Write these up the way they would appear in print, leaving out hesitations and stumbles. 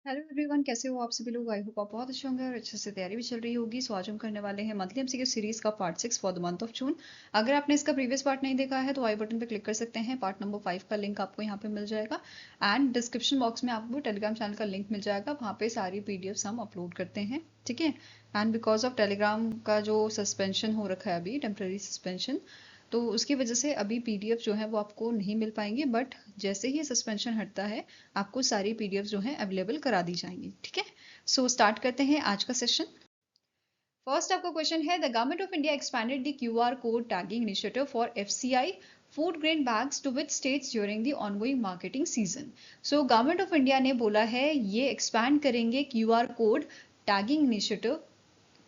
Hello everyone, कैसे हो आप सभी लोग। आई होप आप बहुत अच्छे होंगे और अच्छे से तैयारी भी चल रही होगी। सो आज हम करने वाले हैं मंथली एमसीक्यू सीरीज का part 6 for the month of June. अगर आपने इसका प्रीवियस पार्ट नहीं देखा है तो आई बटन पे क्लिक कर सकते हैं। पार्ट नंबर 5 का लिंक आपको यहाँ पे मिल जाएगा एंड डिस्क्रिप्शन बॉक्स में आपको टेलीग्राम चैनल का लिंक मिल जाएगा। वहाँ पे सारी पीडीएफ्स हम अपलोड करते हैं, ठीक है। एंड बिकॉज ऑफ टेलीग्राम का जो सस्पेंशन हो रखा है अभी, टेम्प्रेरी सस्पेंशन, तो उसकी वजह से अभी पीडीएफ जो है वो आपको नहीं मिल पाएंगे। बट जैसे ही सस्पेंशन हटता है आपको सारी पीडीएफ जो है अवेलेबल करा दी जाएंगी, ठीक है। सो स्टार्ट करते हैं आज का सेशन। फर्स्ट आपका क्वेश्चन है, the government of India expanded the QR code tagging initiative for FCI food grain bags to which states during the ongoing marketing season. So government of India ने बोला है ये एक्सपैंड करेंगे QR code tagging initiative,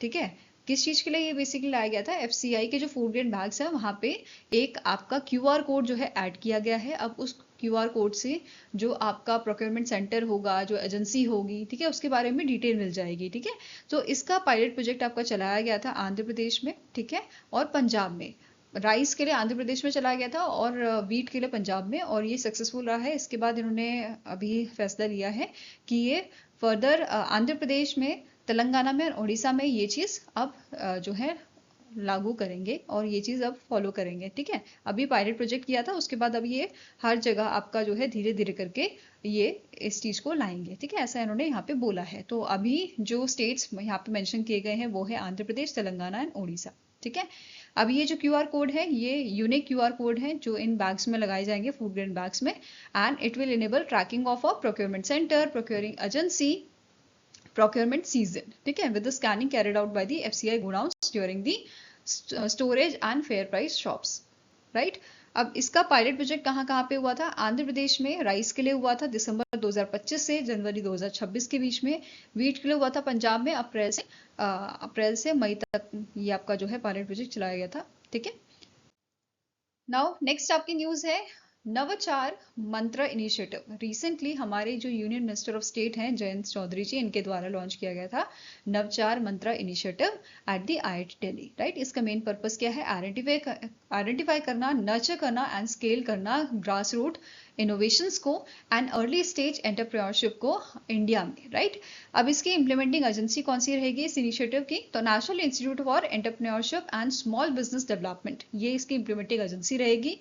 ठीक है। किस चीज के लिए ये बेसिकली लाया गया था, एफसीआई के जो फूड ग्रेड बैग्स है वहां पे एक आपका क्यूआर कोड जो है ऐड किया गया है। अब उस क्यूआर कोड से जो आपका प्रोक्योरमेंट सेंटर होगा, जो एजेंसी होगी, ठीक है, उसके बारे में डिटेल मिल जाएगी, ठीक है। तो इसका पायलट प्रोजेक्ट आपका चलाया गया था आंध्र प्रदेश में, ठीक है, और पंजाब में। राइस के लिए आंध्र प्रदेश में चलाया गया था और वीट के लिए पंजाब में, और ये सक्सेसफुल रहा है। इसके बाद इन्होंने अभी फैसला लिया है कि ये फर्दर आंध्र प्रदेश में, तेलंगाना में और उड़ीसा में ये चीज़ अब जो है लागू करेंगे और ये चीज़ अब फॉलो करेंगे, ठीक है। अभी पायलट प्रोजेक्ट किया था, उसके बाद अब ये हर जगह आपका जो है धीरे धीरे करके ये इस चीज़ को लाएंगे, ठीक है। ऐसा इन्होंने यहाँ पे बोला है। तो अभी जो स्टेट्स यहाँ पे मेंशन किए गए हैं वो है आंध्र प्रदेश, तेलंगाना एंड उड़ीसा, ठीक है। अब ये जो क्यूआर कोड है ये यूनिक क्यूआर कोड है जो इन बैग्स में लगाए जाएंगे, फूड ग्रेन बैग्स में। And it will enable tracking of a procurement centre, procuring agency, procurement season, ठीक है, with the scanning carried out by the FCI godowns during the storage and fair price shops, right। अब इसका pilot project कहाँ कहाँ पे हुआ था, आंध्र प्रदेश में राइस के लिए हुआ था दिसंबर 2025 से जनवरी 2026 के बीच में। वीट के लिए हुआ था पंजाब में अप्रैल से मई तक ये आपका जो है पायलट प्रोजेक्ट चलाया गया था, ठीक है। नाउ नेक्स्ट आपकी न्यूज है नवचार मंत्र इनिशिएटिव। रिसेंटली हमारे जो यूनियन मिनिस्टर ऑफ स्टेट हैं जयंत चौधरी जी, इनके द्वारा लॉन्च किया गया था नवचार मंत्र initiative at the IIT Delhi, right. इसका मेन पर्पस क्या है, आइडेंटिफाई करना, नर्चर करना एंड स्केल करना ग्रास रूट इनोवेशंस को एंड अर्ली स्टेज एंटरप्रेन्योरशिप को इंडिया में, राइट। अब इसकी इम्प्लीमेंटिंग एजेंसी कौन सी रहेगी इस इनिशिएटिव की, तो national institute for entrepreneurship and small business development, ये इसकी इम्प्लीमेंटिंग एजेंसी रहेगी।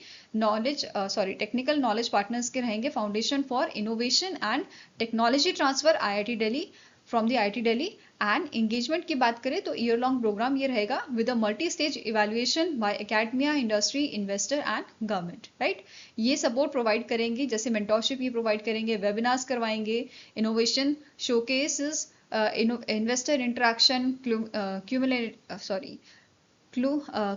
टेक्निकल नॉलेज पार्टनर्स के रहेंगे foundation for innovation and technology transfer IIT Delhi, from the IIT Delhi. And engagement की बात करें तो ईयर लॉन्ग प्रोग्राम ये रहेगा with a multi stage evaluation by academia, industry, investor and government, right. ये सपोर्ट प्रोवाइड करेंगे, जैसे मेंटोरशिप ये प्रोवाइड करेंगे, वेबिनार्स करवाएंगे, innovation showcases, investor interaction,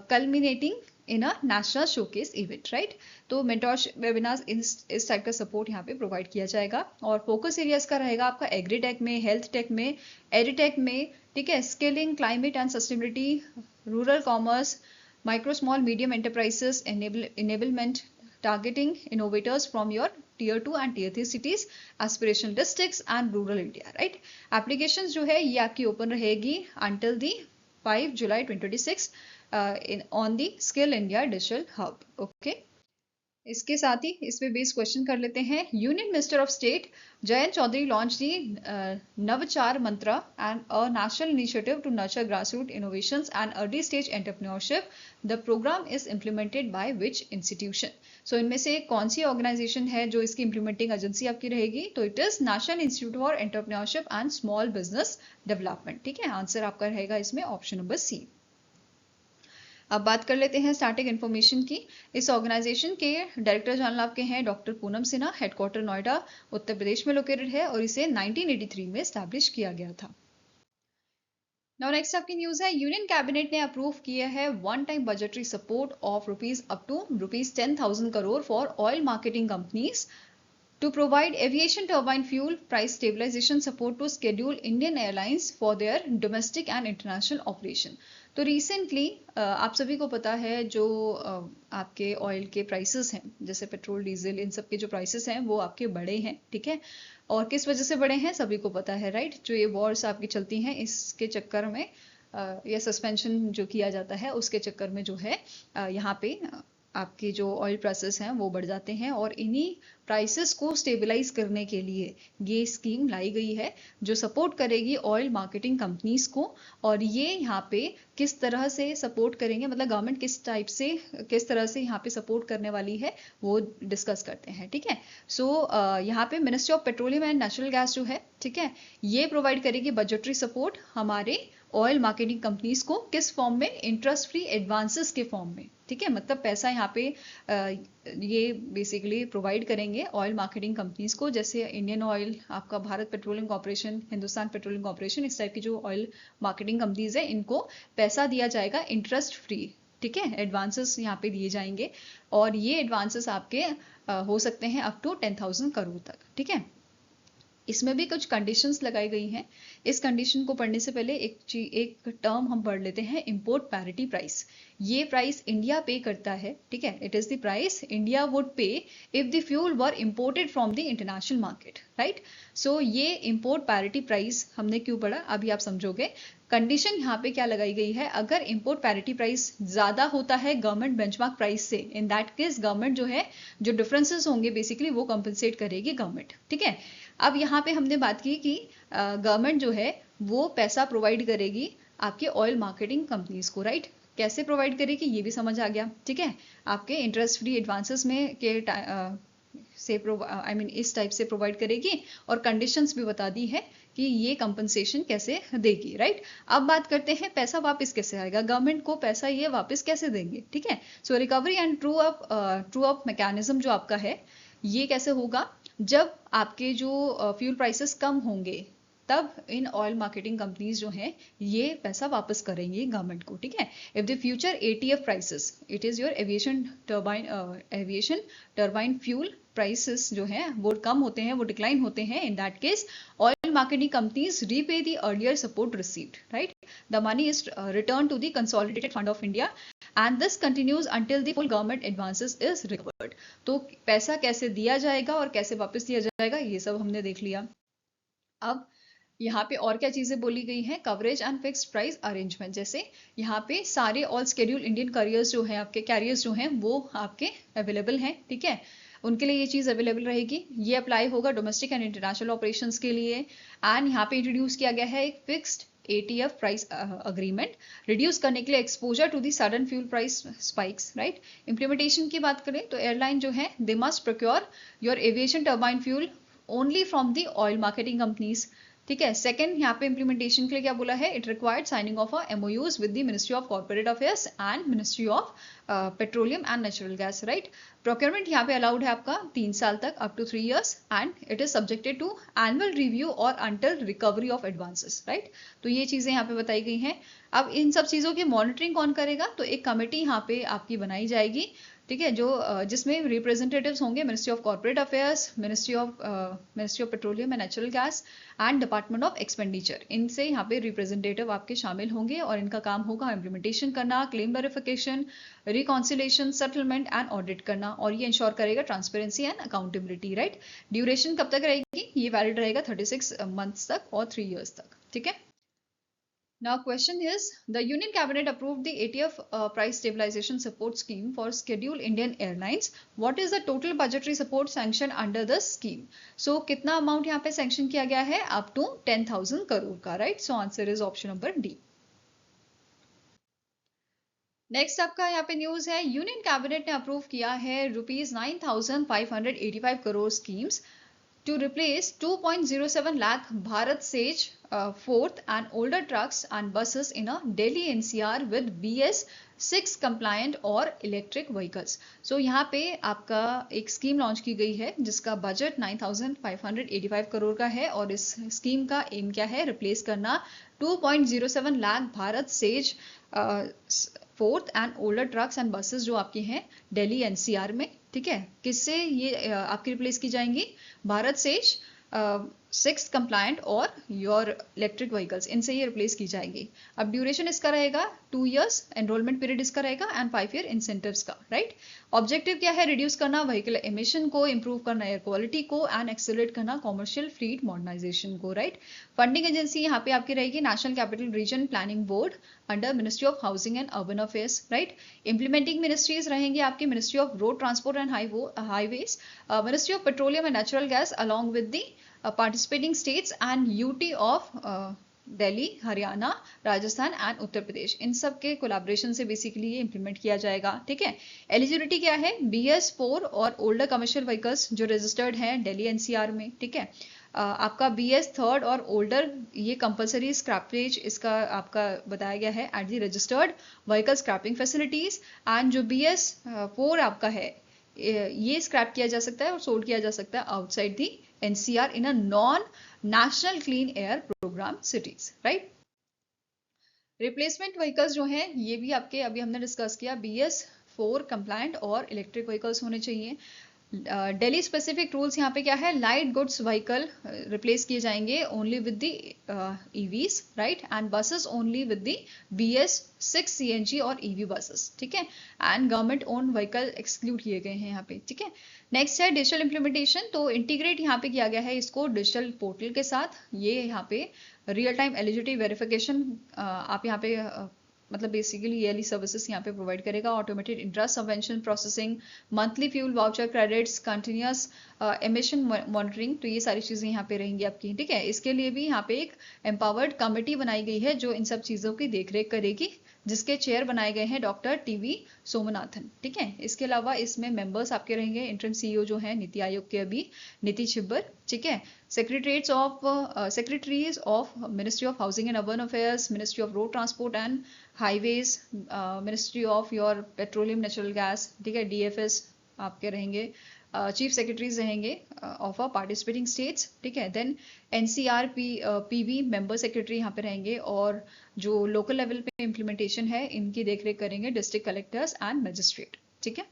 culminating in a national showcase event, right। तो mentorship webinars इस टाइप का support यहाँ पे प्रोवाइड किया जाएगा। और फोकस एरियाज का रहेगा आपका एग्रीटेक में, हेल्थ टेक में, एडिटेक में, ठीक है, skilling, climate and sustainability, rural commerce, micro small medium enterprises enablement, targeting innovators from your tier 2 and tier 3 cities, aspirational districts and rural India, right। Application जो है ये आपकी ओपन रहेगी until the 5 July 2026 on the Skill India Digital Hub, okay। इसके साथ ही इस पे base question कर लेते हैं। Union minister of state Jayant Chaudhary launch the Navachar Mantra and a national initiative to nurture grassroot innovations and early stage entrepreneurship. The program is implemented by which institution. So इनमें से कौन सी ऑर्गेनाइजेशन है जो इसकी इम्प्लीमेंटिंग एजेंसी आपकी रहेगी, तो it is national institute for entrepreneurship and small business development, ठीक है। आंसर आपका रहेगा इसमें ऑप्शन नंबर सी। अब बात कर लेते हैं स्टार्टिंग इन्फॉर्मेशन की। इस ऑर्गेनाइजेशन के डायरेक्टर जनरल आपके हैं डॉक्टर पूनम सिन्हा। हेडक्वार्टर नोएडा उत्तर प्रदेश में लोकेटेड है और इसे 1983 में स्टैब्लिश किया गया था। नाउ नेक्स्ट आपकी न्यूज है, यूनियन कैबिनेट ने अप्रूव किया है one time budgetary support of rupees up to rupees 10,000 crore for oil marketing companies to provide aviation turbine fuel price stabilization support to schedule Indian Airlines for their domestic and international operation। तो recently आप सभी को पता है जो आपके oil के prices हैं, जैसे पेट्रोल, डीजल, इन सब के जो प्राइसेस हैं वो आपके बढ़े हैं, ठीक है। और किस वजह से बढ़े हैं सभी को पता है, राइट। जो ये वॉर्स आपकी चलती हैं इसके चक्कर में या सस्पेंशन जो किया जाता है उसके चक्कर में जो है यहाँ पे आपके जो ऑयल प्राइसेस हैं वो बढ़ जाते हैं। और इन्हीं प्राइसेस को स्टेबलाइज करने के लिए ये स्कीम लाई गई है जो सपोर्ट करेगी ऑयल मार्केटिंग कंपनीज को। और ये यहाँ पे किस तरह से सपोर्ट करेंगे, मतलब गवर्नमेंट किस तरह से यहाँ पे सपोर्ट करने वाली है वो डिस्कस करते हैं। ठीक है, सो यहाँ पे ministry of petroleum and natural gas जो है, ठीक है, ये प्रोवाइड करेगी बजटरी सपोर्ट हमारे ऑयल मार्केटिंग कंपनीज को। किस फॉर्म में? इंटरेस्ट फ्री एडवांसेस के फॉर्म में। ठीक है, मतलब पैसा यहाँ पे ये बेसिकली प्रोवाइड करेंगे ऑयल मार्केटिंग कंपनीज को, जैसे इंडियन ऑयल, आपका Bharat petroleum corporation, Hindustan petroleum corporation, इस टाइप की जो ऑयल मार्केटिंग कंपनीज है इनको पैसा दिया जाएगा इंटरेस्ट फ्री। ठीक है, एडवांसेस यहाँ पे दिए जाएंगे और ये एडवांसेस आपके हो सकते हैं अप टू 10,000 करोड़ तक। ठीक है, इसमें भी कुछ कंडीशंस लगाई गई हैं। इस कंडीशन को पढ़ने से पहले एक टर्म हम पढ़ लेते हैं, इंपोर्ट पैरिटी प्राइस। ये प्राइस इंडिया पे करता है। ठीक है, it is the price India would pay if the fuel were imported from the international market, right. So ये इंपोर्ट पैरिटी प्राइस हमने क्यों पढ़ा अभी आप समझोगे। कंडीशन यहाँ पे क्या लगाई गई है, अगर इंपोर्ट पैरिटी प्राइस ज्यादा होता है गवर्नमेंट बेंचमार्क प्राइस से, इन दैट केस गवर्नमेंट जो है, जो डिफरेंसेस होंगे बेसिकली वो कंपनसेट करेगी गवर्नमेंट। ठीक है, अब यहाँ पे हमने बात की कि गवर्नमेंट जो है वो पैसा प्रोवाइड करेगी आपके ऑयल मार्केटिंग कंपनीज को, राइट। कैसे प्रोवाइड करेगी ये भी समझ आ गया। ठीक है, आपके इंटरेस्ट फ्री एडवांसेस में इस टाइप से प्रोवाइड करेगी और कंडीशंस भी बता दी है कि ये कंपनसेशन कैसे देगी, राइट। अब बात करते हैं पैसा वापस कैसे आएगा, गवर्नमेंट को पैसा ये वापस कैसे देंगे। ठीक है, so recovery and true up mechanism जो आपका है ये कैसे होगा, जब आपके जो फ्यूल प्राइसेस कम होंगे तब इन ऑयल मार्केटिंग कंपनीज जो हैं ये पैसा वापस करेंगी गवर्नमेंट को। ठीक है, if the future ETF prices, it is your aviation turbine fuel prices जो हैं वो कम होते हैं, वो डिक्लाइन होते हैं, in that case oil marketing companies repay the earlier support received, right. The money is return to the consolidated fund of India and this continues until the full government advances is recovered. तो पैसा कैसे दिया जाएगा और कैसे वापस दिया जाएगा ये सब हमने देख लिया। अब यहाँ पे और क्या चीजें बोली गई हैं, coverage and fixed price arrangement. जैसे यहाँ पे सारे ऑल शेड्यूल इंडियन कैरियर्स जो हैं, आपके कैरियर्स जो हैं वो आपके अवेलेबल हैं। ठीक है, उनके लिए ये चीज अवेलेबल रहेगी। ये अप्लाई होगा डोमेस्टिक एंड इंटरनेशनल ऑपरेशंस के लिए। एंड यहाँ पे इंट्रोड्यूस किया गया है एक fixed ATF price agreement, reduce करने के लिए exposure to the sudden fuel price spikes, right. Implementation की बात करें तो एयरलाइन जो है they must procure your aviation turbine fuel only from the oil marketing companies. ठीक है, सेकंड यहाँ पे इंप्लीमेंटेशन के लिए क्या बोला है, it required signing of MOUs with the ministry of corporate affairs and ministry of petroleum and natural gas, right. Procurement यहाँ पे अलाउड है आपका 3 साल तक, up to 3 years, and it is subjected to annual review और until recovery of advances, right. तो ये चीजें यहाँ पे बताई गई हैं। अब इन सब चीजों की मॉनिटरिंग कौन करेगा, तो एक कमेटी यहाँ पे आपकी बनाई जाएगी। ठीक है, जो जिसमें रिप्रेजेंटेटिव्स होंगे ministry of corporate affairs, ministry of petroleum and natural gas and department of expenditure. इनसे यहाँ पे रिप्रेजेंटेटिव आपके शामिल होंगे और इनका काम होगा इम्प्लीमेंटेशन करना, claim verification, reconciliation, settlement and audit करना, और ये इंश्योर करेगा transparency and accountability, right. Duration कब तक रहेगी, ये वैलिड रहेगा 36 months तक और 3 years तक। ठीक है, now question is, the Union Cabinet approved the ATF price stabilization support scheme for scheduled Indian airlines. What is the total budgetary support sanction under the scheme? So कितना amount यहाँ पे sanction किया गया है, up to 10,000 crore का, right? So answer is option number D. Next आपका यहाँ पे न्यूज है, यूनियन कैबिनेट ने अप्रूव किया है ₹9,585 crore schemes to replace 2.07 lakh Bharat Sage 4th and older trucks and buses in a Delhi NCR with BS6 compliant और electric vehicles. So यहाँ पे आपका एक स्कीम लॉन्च की गई है जिसका बजट 9,585 करोड़ का है और इस स्कीम का एम क्या है, रिप्लेस करना 2.07 lakh Bharat says 4th and older trucks and buses जो आपकी हैं दिल्ली NCR में। ठीक है, किससे ये आपकी रिप्लेस की जाएंगी, भारत सेज 6 कंप्लायंट और योर इलेक्ट्रिक व्हीकल्स, इनसे ये रिप्लेस की जाएंगी। अब ड्यूरेशन इसका रहेगा 2 years, एनरोलमेंट पीरियड इसका रहेगा एंड 5 year इंसेंटिव्स का, राइट। ऑब्जेक्टिव क्या है? रिड्यूस करना व्हीकल एमिशन को, इंप्रूव करना एयर क्वालिटी को एंड एक्सेलरेट करना कॉमर्शियल फ्लीट मॉडर्नाइजेशन को, राइट। फंडिंग एजेंसी यहाँ पे आपकी रहेगी national capital region planning board under ministry of housing and urban affairs, right. Implementing ministries रहेंगी आपकी ministry of road transport and highways, ministry of petroleum and natural gas along with the participating states and UT of Delhi, Haryana, Rajasthan and Uttar Pradesh, इन सब के collaboration से basically ये implement किया जाएगा, ठीक है। एलिजिबिलिटी क्या है? BS4 और ओल्डर कमर्शियल व्हीकल्स जो रजिस्टर्ड हैं दिल्ली NCR में, ठीक है। आपका BS थर्ड और ओल्डर ये कंपलसरी स्क्रैपेज इसका आपका बताया गया है at the registered vehicle scrapping facilities, and जो BS4 आपका है ये स्क्रैप किया जा सकता है और सोल्ड किया जा सकता है outside the NCR in a non-national clean air program cities, right? Replacement vehicles जो हैं ये भी आपके अभी हमने डिस्कस किया BS4 कंप्लायंट और इलेक्ट्रिक व्हीकल्स होने चाहिए। दिल्ली स्पेसिफिक रूल्स यहाँ पे क्या है? लाइट गुड्स व्हीकल रिप्लेस किए जाएंगे only with the EVs, right, and buses only with the BS6 CNG और EV बसेस, ठीक है। And government own vehicle exclude किए गए हैं यहाँ पे, ठीक है। नेक्स्ट है डिजिटल इंप्लीमेंटेशन, तो इंटीग्रेट यहाँ पे किया गया है इसको डिजिटल पोर्टल के साथ। ये यहाँ पे रियल टाइम एलिजिबिलिटी वेरिफिकेशन आप यहाँ पे मतलब बेसिकली ईयरली सर्विसेज यहाँ पे प्रोवाइड करेगा। Automated intra subvention processing, monthly fuel voucher credits, continuous emission monitoring, तो ये सारी चीजें यहाँ पे रहेंगी आपकी, ठीक है। इसके लिए भी यहाँ पे एक एम्पावर्ड कमेटी बनाई गई है जो इन सब चीजों की देखरेख करेगी, जिसके चेयर बनाए गए हैं डॉक्टर TV सोमनाथन, ठीक है। इसके अलावा इसमें मेंबर्स आपके रहेंगे इंटरिम CEO जो हैं नीति आयोग के अभी नीति छिब्बर, ठीक है। Secretaries of ministry of housing and urban affairs, ministry of road transport and highways, ministry of your petroleum natural gas, ठीक है, DFS आपके रहेंगे। चीफ सेक्रेटरीज रहेंगे ऑफ अ पार्टिसिपेटिंग स्टेट्स, ठीक है। Then NCR PV member secretary यहाँ पे रहेंगे, और जो लोकल लेवल पे इम्प्लीमेंटेशन है इनकी देखरेख करेंगे डिस्ट्रिक्ट कलेक्टर्स एंड मजिस्ट्रेट, ठीक है।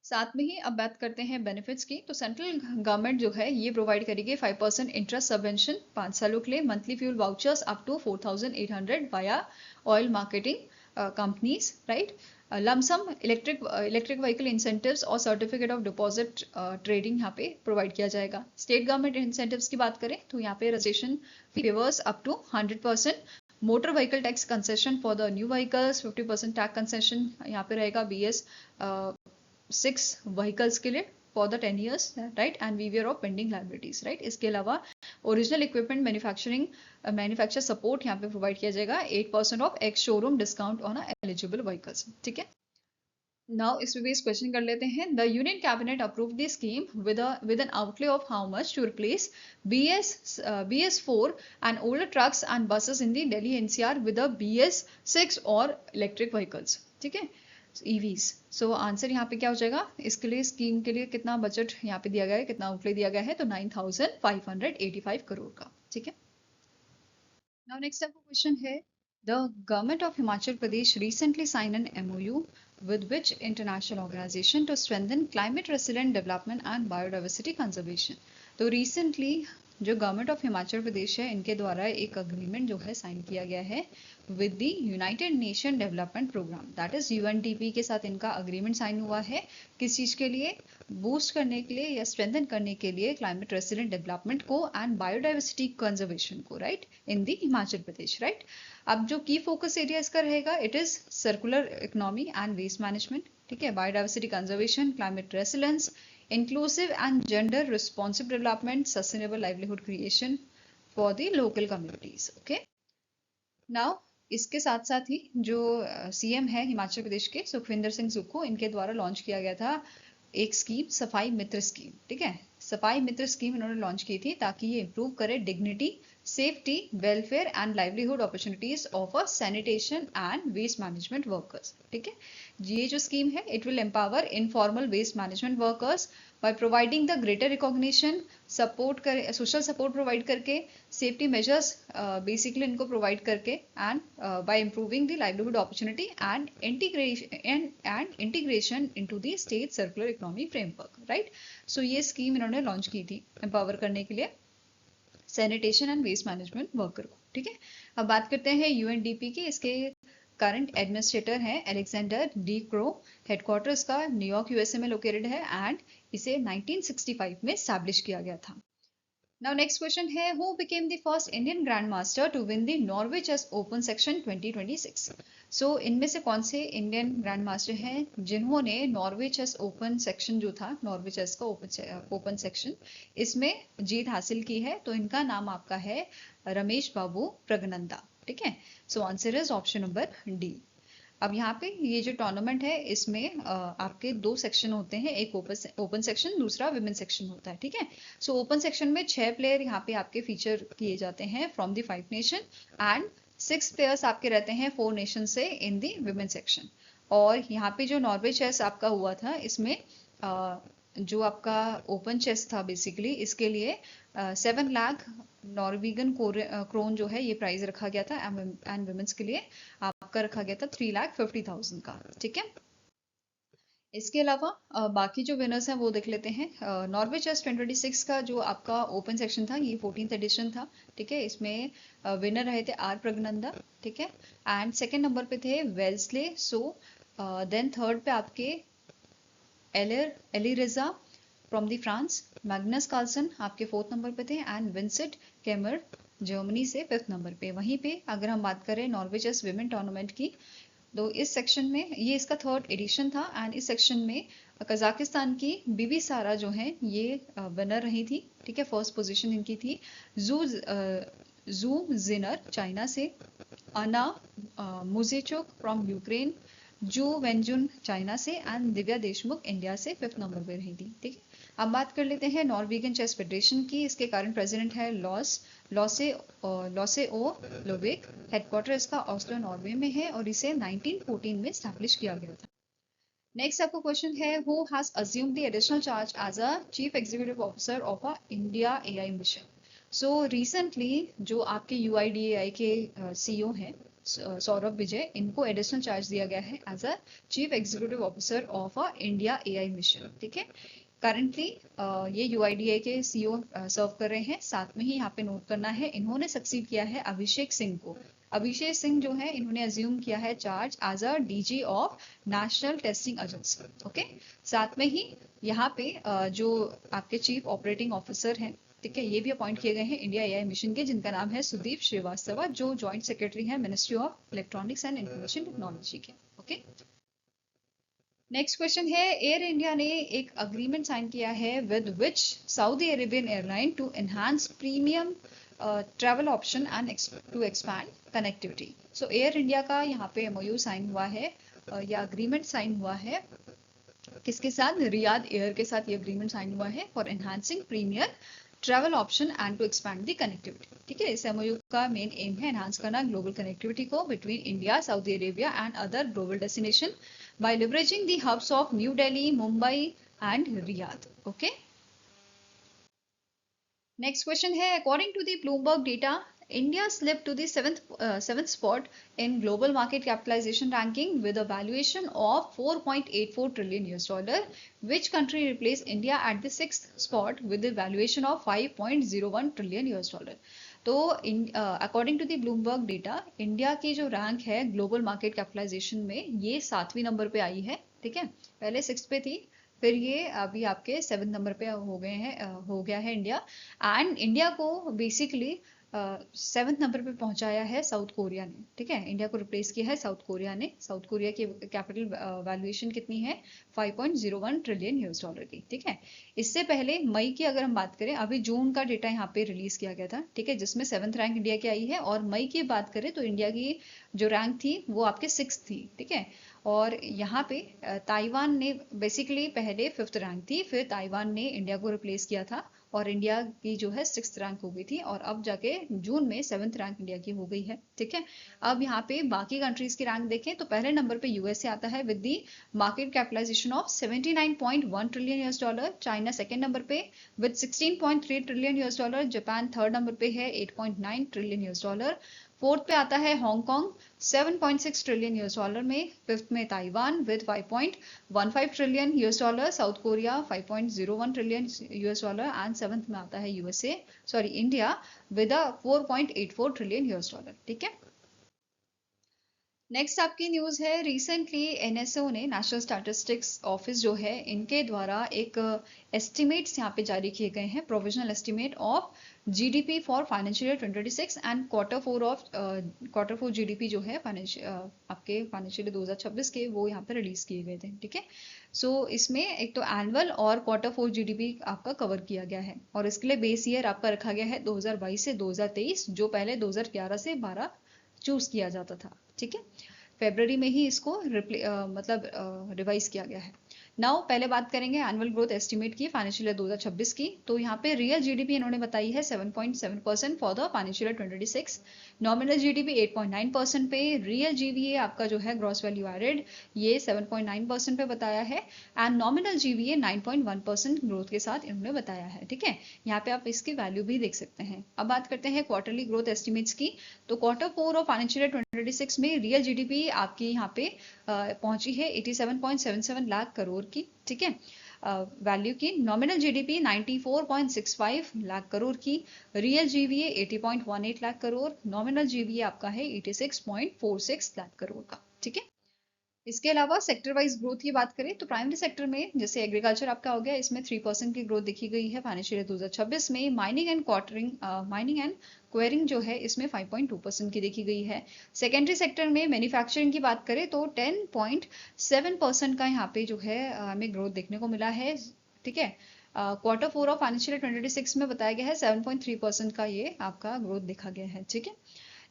साथ में ही अब बात करते हैं बेनिफिट्स की, तो सेंट्रल गवर्नमेंट जो है ये प्रोवाइड करेगी 5% इंटरेस्ट सबवेंशन 5 सालों के लिए, monthly fuel vouchers up to 4,800 via oil marketing companies, right. Lump sum electric vehicle incentives और सर्टिफिकेट ऑफ डिपॉजिट ट्रेडिंग यहाँ पे प्रोवाइड किया जाएगा। स्टेट गवर्नमेंट इंसेंटिव्स की बात करें तो यहाँ पे registration favours up to 100%, motor vehicle tax concession for the new vehicles 50% tax concession यहाँ पे रहेगा BS6 व्हीकल्स के लिए for the 10 years, right, and waiver of pending liabilities, right. इसके अलावा ओरिजिनल इक्विपमेंट मैन्युफैक्चर सपोर्ट यहाँ पे प्रोवाइड किया जाएगा, 8% of ex showroom discount on eligible vehicles, ठीक है। नाउ इस पे बेस क्वेश्चन कर लेते हैं। The union cabinet approve the scheme with an outlay of how much to replace BS4 and older trucks and buses in the Delhi NCR with the BS6 और electric vehicles, ठीक है, EVs। So answer यहाँ पे क्या हो जाएगा? इसके लिए स्कीम के लिए कितना बजट यहाँ पे दिया गया है, कितना आउटले दिया गया है? तो 9,585 करोड़ का, ठीक है। नाउ नेक्स्ट आपका क्वेश्चन है, the government of Himachal Pradesh recently signed an MOU with which international organization to strengthen climate resilient development and biodiversity conservation। तो recently जो गवर्नमेंट ऑफ हिमाचल प्रदेश है इनके द्वारा एक अग्रीमेंट जो है साइन किया गया है with the United Nation development programme, that is UNDP के साथ इनका अग्रीमेंट साइन हुआ है। किस चीज के लिए? बूस्ट करने के लिए या स्ट्रेंथन करने के लिए क्लाइमेट रेसिलेंट डेवलपमेंट को एंड बायोडाइवर्सिटी कंजर्वेशन को, right, in the Himachal Pradesh, right. अब जो की फोकस एरिया इसका रहेगा, it is circular economy and waste management, ठीक है, biodiversity conservation, climate resilience, inclusive and gender responsive development, sustainable livelihood creation for the local communities, okay। now इसके साथ साथ ही जो CM है हिमाचल प्रदेश के सुखविंदर सिंह सुक्खू, इनके द्वारा लॉन्च किया गया था एक स्कीम, सफाई मित्र स्कीम, ठीक है। सफाई मित्र स्कीम इन्होंने लॉन्च की थी ताकि ये इंप्रूव करे dignity, safety, welfare and livelihood opportunities of a sanitation and waste management workers, ठीक है। ये जो स्कीम है it will empower informal waste management workers, by providing the greater recognition, support कर सोशल सपोर्ट प्रोवाइड करके, safety measures basically इनको provide करके, and by improving the livelihood opportunity and integration into the state circular economy framework, right. So ये scheme इन्होंने launch की थी empower करने के लिए sanitation and waste management worker को, ठीक है। अब बात करते हैं यूएनडीपी की। इसके करंट एडमिनिस्ट्रेटर हैं अलेक्जेंडर डी क्रो। हेडक्वार्टर इसका न्यूयॉर्क यूएसए में लोकेटेड है एंड इसे 1965 में स्टैब्लिश किया गया था। नाउ नेक्स्ट क्वेश्चन है, who became the first Indian grand master to win the Norway chess open section 2026। So इनमें से कौन से इंडियन ग्रैंड मास्टर हैं जिन्होंने नॉर्वे चेस ओपन सेक्शन जो था, नॉर्वे चेस का ओपन सेक्शन, इसमें जीत हासिल की है। तो इनका नाम आपका है रमेश बाबू प्रगनंदा, ठीक है। सो answer is option number D. अब यहाँ पे ये जो टूर्नामेंट है इसमें आपके दो सेक्शन होते हैं, एक ओपन सेक्शन, दूसरा विमेन सेक्शन होता है, ठीक है। सो ओपन सेक्शन में 6 प्लेयर यहाँ पे आपके फीचर किए जाते हैं from the 5 nation and 6 players आपके रहते हैं 4 नेशन से इन द विमेन सेक्शन। और यहाँ पे जो नॉर्वे चेस आपका हुआ था इसमें जो आपका ओपन चेस था बेसिकली, इसके लिए 7 लाख नॉर्वेगन क्रोन जो है ये प्राइज रखा गया था एंड वुमेन्स के लिए आपका रखा गया था 3,50,000 का, ठीक है। इसके अलावा बाकी जो विनर्स हैं वो देख लेते हैं। नॉर्वे चेस 2026 का जो आपका ओपन सेक्शन था ये 14th एडिशन था, ठीक है। इसमें विनर रहे थे आर प्रगनंदा, ठीक है। एंड सेकेंड नंबर पे थे वेल्सले सो, देन थर्ड पे आपके Alireza from the France, Magnus Carlsen आपके 4th नंबर पे थे एंड विंसेंट केमर जर्मनी से 5th नंबर पे। वहीं पे अगर हम बात करें नॉर्वे चेस विमेन टूर्नामेंट की, तो इस सेक्शन में ये इसका 3rd एडिशन था एंड इस सेक्शन में कजाकिस्तान की बीबी सारा जो है ये विनर रही थी, ठीक है। फर्स्ट पोजीशन इनकी थी। जू जिनर चाइना से, अना मुजेचुक फ्रॉम यूक्रेन, जू वेंजुन चाइना से एंड दिव्या देशमुख इंडिया से 5th नंबर पे रही थी, ठीक है। अब बात कर लेते हैं नॉर्वेगियन चेस फेडरेशन की। इसके करंट प्रेसिडेंट है लॉसे ओ लोबेक। हेडक्वार्टर इसका ऑस्लो नॉर्वे में है और इसे 1914 में स्टैब्लिश किया गया था। नेक्स्ट आपका क्वेश्चन है, who has assumed the additional charge as a chief executive officer of a India AI mission. So recently जो आपके यूआईडीएआई के सीईओ हैं सौरभ विजय, इनको एडिशनल चार्ज दिया गया है as a chief executive officer of a India AI mission, ठीक है। करंटली ये यूआईडीए के सीईओ सर्व कर रहे हैं। साथ में ही यहाँ पे नोट करना है इन्होंने सक्सीड किया है अभिषेक सिंह को। अभिषेक सिंह जो है इन्होंने अज्यूम किया है charge as a DG of national testing agency, okay. साथ में ही यहाँ पे जो आपके चीफ ऑपरेटिंग ऑफिसर हैं, ठीक है, ये भी अपॉइंट किए गए हैं इंडिया एआई मिशन के, जिनका नाम है सुदीप श्रीवास्तव, जो ज्वाइंट सेक्रेटरी है ministry of electronics and information technology के, ओके। नेक्स्ट क्वेश्चन है, एयर इंडिया ने एक अग्रीमेंट साइन किया है with which Saudi Arabian airline to enhance premium travel option and to expand connectivity. So Air India का यहाँ पे एमओयू साइन हुआ है या अग्रीमेंट साइन हुआ है किसके साथ? रियाद एयर के साथ ये अग्रीमेंट साइन हुआ है for enhancing premier travel option and to expand the connectivity, ठीक है। इस एमओयू का मेन एम है एनहांस करना ग्लोबल कनेक्टिविटी को between India, Saudi Arabia and other global destination by leveraging the hubs of New Delhi, Mumbai and Riyadh, okay. Next question है, according to the Bloomberg data, India slipped to the seventh spot in global market capitalization ranking with a valuation of 4.84 trillion US dollar. Which country replaced India at the 6th spot with a valuation of 5.01 trillion US dollar? तो according to the Bloomberg data, India की जो rank है global market capitalisation में ये 7वीं number पे आई है, ठीक है। पहले 6th पे थी, फिर ये अभी आपके 7th नंबर पे हो गया है इंडिया। एंड इंडिया को बेसिकली 7th नंबर पे पहुंचाया है साउथ कोरिया ने, ठीक है। इंडिया को रिप्लेस किया है साउथ कोरिया ने। साउथ कोरिया की कैपिटल वैल्यूएशन कितनी है? 5.01 ट्रिलियन यूएस डॉलर की, ठीक है। इससे पहले मई की अगर हम बात करें, अभी जून का डेटा यहाँ पे रिलीज किया गया था, ठीक है, जिसमें 7th रैंक इंडिया की आई है। और मई की बात करें तो इंडिया की जो रैंक थी वो आपके 6th थी, ठीक है। और यहाँ पे ताइवान ने बेसिकली पहले 5th रैंक थी, फिर ताइवान ने इंडिया को रिप्लेस किया था और इंडिया की जो है 6th रैंक हो गई थी, और अब जाके जून में 7th रैंक इंडिया की हो गई है। ठीक है, अब यहाँ पे बाकी कंट्रीज की रैंक देखें तो पहले नंबर पे यूएसए आता है with the market capitalisation of 79.1 trillion US dollar. China second number पे with 16.3 trillion US dollar. Japan third number पे है 8.9 ट्रिलियन यूएस डॉलर। फोर्थ पे आता है हांगकांग 7.6 ट्रिलियन यूएस डॉलर में। फिफ्थ में Taiwan with 5.15 trillion US dollar. South Korea 5.01 trillion US dollar. And seventh में आता है USA sorry India with 4.84 trillion US dollar. ठीक है, नेक्स्ट आपकी न्यूज है, रिसेंटली एनएसओ ने, नेशनल स्टैटिस्टिक्स ऑफिस जो है, इनके द्वारा एक एस्टिमेट्स यहाँ पे जारी किए गए हैं, provisional estimate of GDP for financial year 2026 and quarter four GDP जो है आपके फाइनेंशियल ईयर 2026 के, वो यहाँ पे रिलीज किए गए थे। ठीक है, सो इसमें एक तो एनुअल और क्वार्टर फोर जीडीपी आपका कवर किया गया है, और इसके लिए बेस ईयर आपका रखा गया है 2022 से 2023, जो पहले 2011 से 12 चूज किया जाता था। ठीक है, फेब्रवरी में ही इसको मतलब रिवाइज किया गया है। नाउ पहले बात करेंगे एनुअल ग्रोथ एस्टिमेट की फाइनेंशियल ईयर 2026 की। तो यहाँ पे रियल जीडीपी इन्होंने बताई है 7.7% for the financial year 2026। Nominal GDP 8.9% पे। रियल जीवीए आपका जो है ग्रॉस वैल्यू एडेड, ये 7.9% पे बताया है, एंड नॉमिनल जीवीए 9.1% ग्रोथ के साथ इन्होंने बताया है। ठीक है, यहाँ पे आप इसकी वैल्यू भी देख सकते हैं। अब बात करते हैं क्वार्टरली ग्रोथ एस्टिमेट्स की। तो quarter four of financial year 2026 में रियल जीडीपी आपकी यहाँ पे पहुंची है 87.77 लाख करोड़ की। ठीक है, वैल्यू की। नॉमिनल जीडीपी 94.65 लाख करोड़ की। Real GVA 80.18 lakh crore. Nominal GVA आपका है 86.46 लाख करोड़ का। ठीक है, इसके अलावा सेक्टर वाइज ग्रोथ की बात करें तो प्राइमरी सेक्टर में जैसे एग्रीकल्चर आपका हो गया, इसमें 3% की ग्रोथ देखी गई है फाइनेंशियल ईयर 2026 में। माइनिंग एंड क्वेरिंग जो है इसमें 5.2% की देखी गई है। सेकेंडरी सेक्टर में मैन्युफैक्चरिंग की बात करें तो 10.7% का यहाँ पे जो है हमें ग्रोथ देखने को मिला है। ठीक है, quarter four of financial year 2026 में बताया गया है 7.3% का ये आपका ग्रोथ देखा गया है। ठीक है,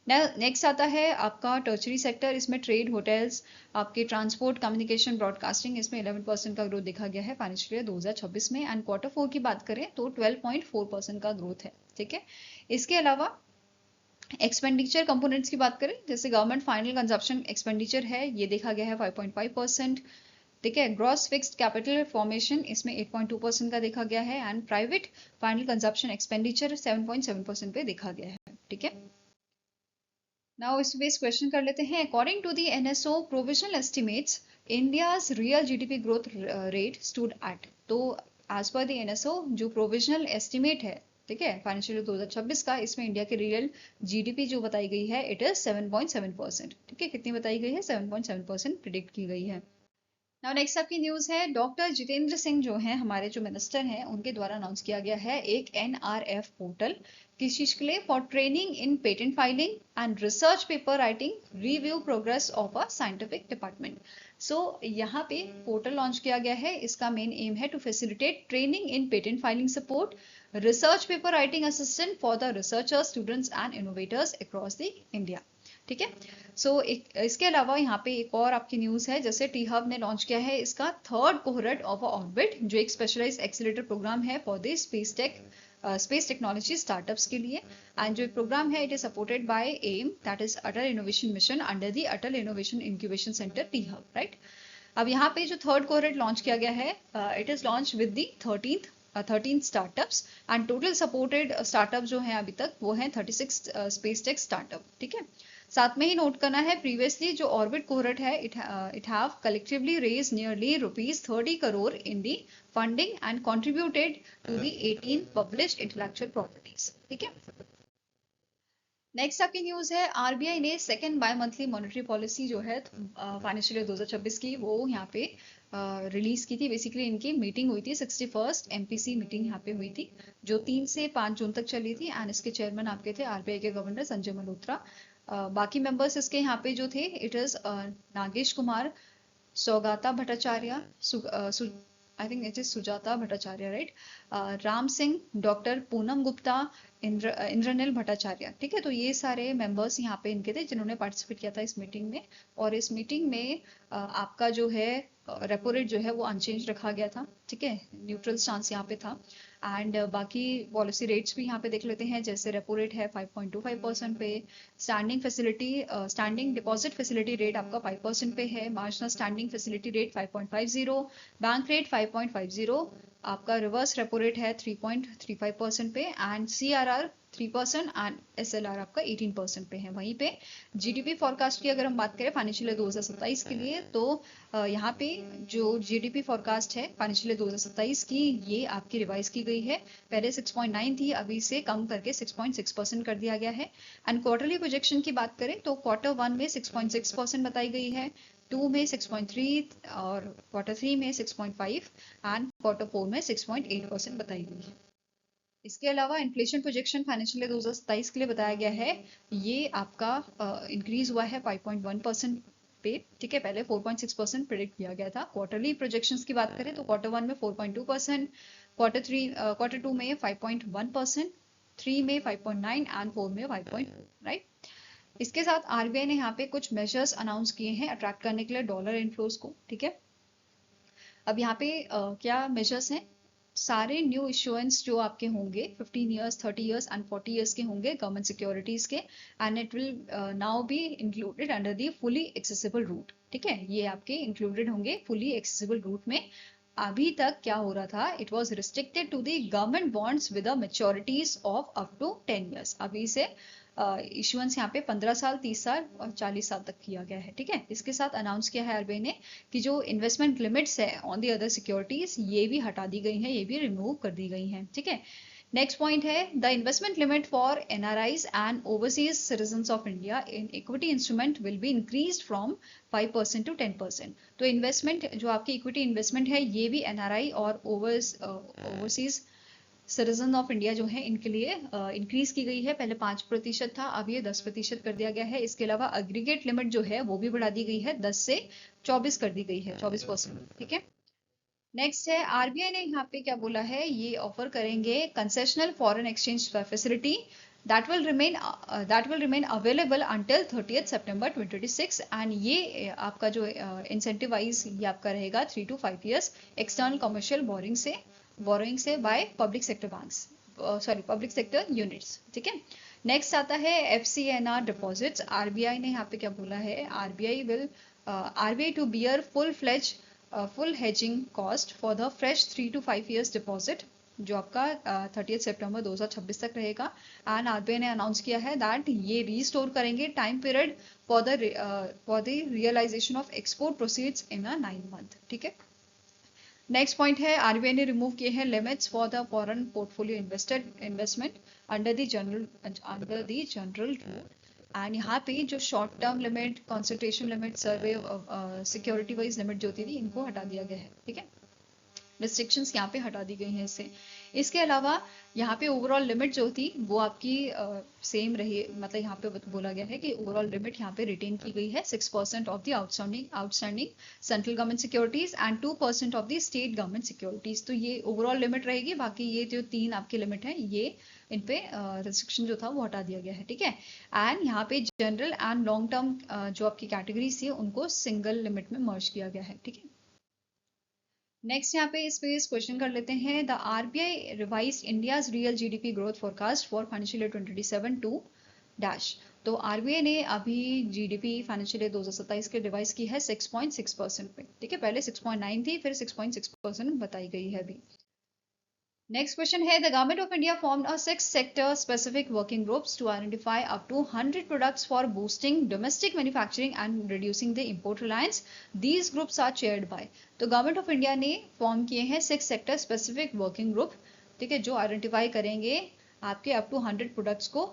नेक्स्ट आता है आपका टर्चरी सेक्टर, इसमें ट्रेड, होटल्स, आपके ट्रांसपोर्ट, कम्युनिकेशन, ब्रॉडकास्टिंग, इसमें 11% का ग्रोथ देखा गया है फाइनेंशियल ईयर 2026 में। एंड क्वार्टर फोर की बात करें तो 12.4% का ग्रोथ है। ठीक है, इसके अलावा एक्सपेंडिचर कंपोनेंट्स की बात करें, जैसे गवर्नमेंट फाइनल कंजप्शन एक्सपेंडिचर है, ये देखा गया है 5.5%। ठीक है, ग्रॉस फिक्स्ड कैपिटल फॉर्मेशन इसमें 8.2% का देखा गया है, and private final consumption expenditure 7.7% पे देखा गया है। ठीक है, नाउ इस बेस क्वेश्चन कर लेते हैं। According to the NSO provisional estimates, India's real GDP growth rate stood at. तो एज पर दी एनएसओ जो प्रोविजनल एस्टिमेट है, ठीक है, फाइनेंशियल ईयर 2026 का, इसमें इंडिया की रियल जीडीपी जो बताई गई है इट इज 7.7%। ठीक है, कितनी बताई गई है? 7.7% प्रिडिक्ट की गई है। नाउ नेक्स्ट आपकी न्यूज है, डॉक्टर जितेंद्र सिंह जो हैं हमारे जो मिनिस्टर हैं, उनके द्वारा अनाउंस किया गया है एक एनआरएफ पोर्टल, किस चीज के लिए? For training in patent filing and research paper writing review progress of a scientific department. So यहाँ पे पोर्टल लॉन्च किया गया है। इसका मेन एम है to facilitate training in patent filing support, research paper writing assistant for the researchers, students and innovators across the India. ठीक है, सो इसके अलावा यहाँ पे एक और आपकी न्यूज है, जैसे टी हब ने लॉन्च किया है इसका थर्ड कोहरेट ऑफ ऑर्बिट, जो एक स्पेशलाइज्ड एक्सीलरेटर प्रोग्राम है for the space technology startups के लिए। एंड जो प्रोग्राम है it is supported by AIM, that is Atal innovation mission under the Atal innovation incubation centre T hub, right. अब यहाँ पे जो थर्ड कोहरेट लॉन्च किया गया है, it is launch with the 13 startups, and total supported startup जो है अभी तक वो है 36 स्पेस टेक स्टार्टअप। ठीक है, साथ में ही नोट करना है, प्रीवियसली जो ऑर्बिट कोहरेट है it have collectively raise nearly ₹30 crore in the funding and contributed to the 18 published intellectual properties. ठीक है, नेक्स्ट आपकी न्यूज है, आरबीआई ने second bimonthly monetary policy जो है फाइनेंशियल ईयर 2026 की, वो यहाँ पे रिलीज की थी। बेसिकली इनकी मीटिंग हुई थी, 61st एमपीसी मीटिंग यहाँ पे हुई थी, जो 3 से 5 जून तक चली थी। एंड इसके चेयरमैन आपके थे आरबीआई के गवर्नर संजय मल्होत्रा। बाकी मेंबर्स इसके यहाँ पे जो थे it is Nagesh Kumar, Saugata Bhattacharya, I think it is Sujata Bhattacharya, right, Ram Singh, doctor Poonam Gupta, Indranil Bhattacharya. ठीक है, तो ये सारे मेंबर्स यहाँ पे इनके थे जिन्होंने पार्टिसिपेट किया था इस मीटिंग में। और इस मीटिंग में आपका जो है रेपो रेट जो है वो अनचेंज रखा गया था। ठीक है, न्यूट्रल स्टांस यहाँ पे था। एंड बाकी पॉलिसी रेट्स भी यहाँ पे देख लेते हैं। जैसे रेपो रेट है 5.25% पे, स्टैंडिंग डिपॉजिट फैसिलिटी रेट आपका 5% पे है, marginal standing facility rate 5.50, bank rate 5.50, आपका रिवर्स रेपो रेट है 3.35% पे, एंड CRR 3% एंड SLR आपका 18% पे है। वहीं पे GDP फॉरकास्ट की अगर हम बात करें फाइनेंशियल ईयर 2027 के लिए, तो यहाँ पे जो GDP फॉरकास्ट है फाइनेंशियल ईयर 2027 की, ये आपकी रिवाइज की गई है। पहले 6.9 थी, अभी से कम करके 6.6% कर दिया गया है। एंड क्वार्टरली प्रोजेक्शन की बात करें तो Q1 में 6.6% बताई गई है, 2 में 6.3 और Q3 में 6.5 एंड Q4 में 6.8% बताई गई है। इसके अलावा इन्फ्लेशन प्रोजेक्शन फाइनेंशियल ईयर 2027 के लिए बताया गया है, ये आपका इंक्रीज हुआ है 5.1% पे। ठीक है, पहले 4.6% प्रेडिक्ट किया गया था। क्वार्टरली प्रोजेक्शंस की बात करें तो Q1 में 4.2%, Q2 में 5.1%, 3 में 5.9 एंड 4 में 5. राइट। इसके साथ RBI ने यहाँ पे कुछ मेजर्स अनाउंस किए हैं अट्रैक्ट करने के लिए डॉलर इनफ्लोज को। ठीक है, अब यहाँ पे क्या मेजर्स हैं? सारे न्यू इश्यूएंस जो आपके होंगे 15 इयर्स, 30 इयर्स एंड 40 इयर्स के होंगे गवर्नमेंट सिक्योरिटीज के, and it will now be included under the fully accessible route. ठीक है, ये आपके इंक्लूडेड होंगे फुली एक्सेसिबल रूट में। अभी तक क्या हो रहा था, it was restricted to the government bonds with maturities of up to 10 years. अभी से इशुएंस यहाँ पे 15 साल, 30 साल और 40 साल तक किया गया है। ठीक है, इसके साथ अनाउंस किया है RBI ने कि जो इन्वेस्टमेंट लिमिट्स है ऑन दी अदर सिक्योरिटीज, ये भी हटा दी गई हैं, ये भी रिमूव कर दी गई हैं। ठीक है, नेक्स्ट पॉइंट है the investment limit for NRIs and overseas citizens of India in equity instrument will be increased from 5% to 10%। तो इन्वेस्टमेंट जो आपकी इक्विटी इन्वेस्टमेंट है, ये भी NRI और ओवरसीज सिटीजन ऑफ इंडिया जो है इनके लिए इंक्रीज की गई है। पहले 5% था, अब ये 10% कर दिया गया है। इसके अलावा एग्रीगेट लिमिट जो है वो भी बढ़ा दी गई है, 10 से 24 कर दी गई है, 24%। ठीक है, नेक्स्ट है RBI ने यहाँ पे क्या बोला है, ये ऑफर करेंगे concessional foreign exchange facility that will remain available until 30th September 2026। And ये आपका जो इंसेंटिवाइज ये आपका रहेगा 3 to 5 years external commercial borrowing से by public sector banks, public sector units. ठीक है, नेक्स्ट आता है FCNR डिपॉजिट्स। RBI ने यहाँ पे क्या बोला है, RBI to bear full hedging cost for the fresh 3 to 5 years deposit जो आपका 30 सितंबर 2026 तक रहेगा। एंड RBI ने अनाउंस किया है दैट ये रीस्टोर करेंगे time period for the realisation of export proceeds in a 9 month। ठीक है, नेक्स्ट पॉइंट है RBI ने रिमूव किए हैं limits for the foreign portfolio investment under the general rule. And यहाँ पे जो short term limit, concentration limit, survey security wise limit जो थी इनको हटा दिया गया है। ठीक है, रिस्ट्रिक्शंस यहाँ पे हटा दी गई हैं इससे। इसके अलावा यहाँ पे ओवरऑल लिमिट जो थी वो आपकी सेम रही, मतलब यहाँ पे बोला गया है कि ओवरऑल लिमिट यहाँ पे रिटेन की गई है 6% of the outstanding central government securities and 2% of the state government securities. तो ये ओवरऑल लिमिट रहेगी, बाकी ये जो 3 आपके लिमिट है ये इन पे रिस्ट्रिक्शन जो था वो हटा दिया गया है। ठीक है, एंड यहाँ पे जनरल एंड लॉन्ग टर्म जो आपकी कैटेगरीज थी उनको सिंगल लिमिट में मर्ज किया गया है। ठीक है, नेक्स्ट यहाँ पे इस पे क्वेश्चन कर लेते हैं the RBI revised India's real GDP growth forecast for financial year 2027 to dash. तो RBI ने अभी GDP फाइनेंशियल ईयर 2027 के रिवाइज की है 6.6% पे। ठीक है, पहले 6.9 थी, फिर 6.6% बताई गई है अभी। नेक्स्ट क्वेश्चन है the government of India formed a 6 sector specific working groups to identify up to 100 products for boosting domestic manufacturing and reducing the import reliance. These groups are chaired by. तो government of India ने form किए हैं 6 sector specific working group. ठीक है, जो identify करेंगे आपके up to 100 products को